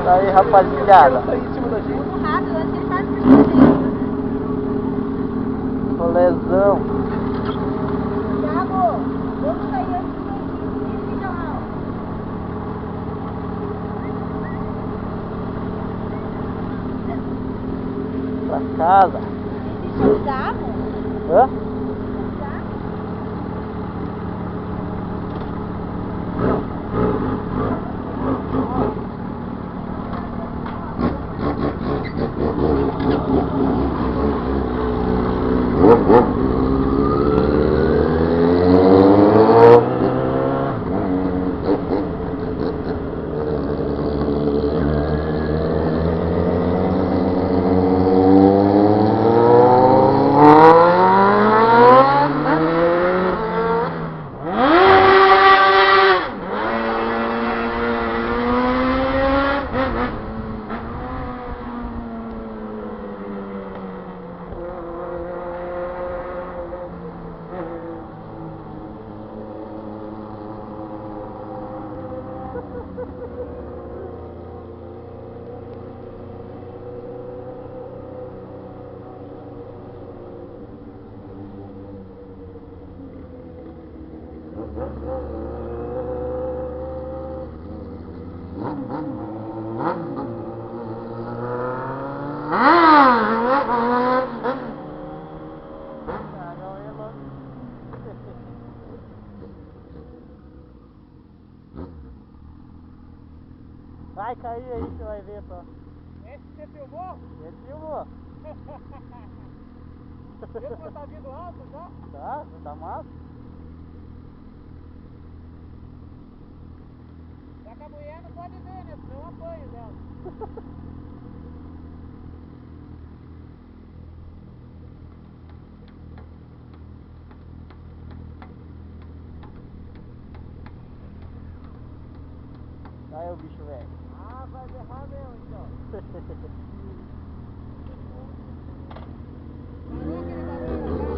Aí, rapaziada. Muito rápido, acho que ele quase percebeu. Rolezão. Thiago, vamos sair antes do meio-dia. Fica lá. Pra casa. Existe alugado? Hã? Vai cair aí, você vai ver só. Esse você filmou? Ele filmou. Ele tá vindo alto já? Tá massa. Só que a mulher não pode ver, né? Senão eu apanho dela. Aí o bicho velho. Ah, vai berrar mesmo então. Parou aquele barulho já?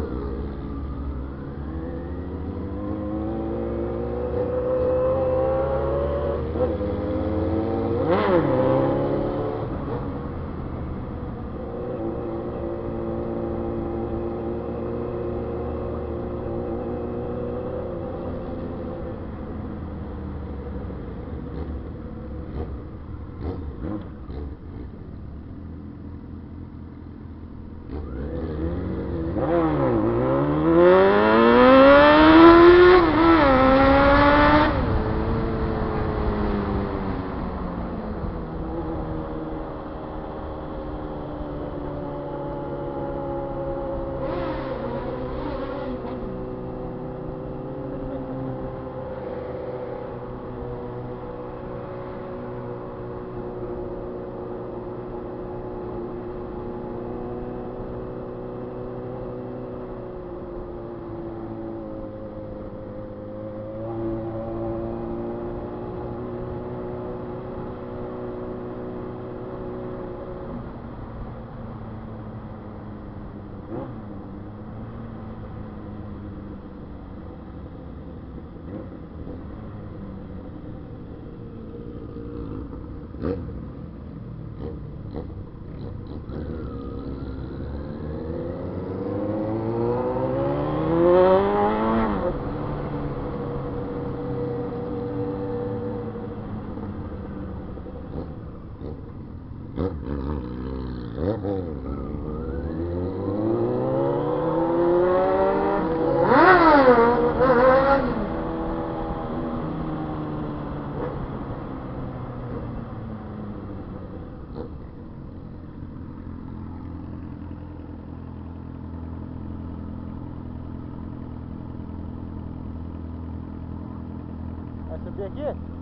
Vai subir aqui?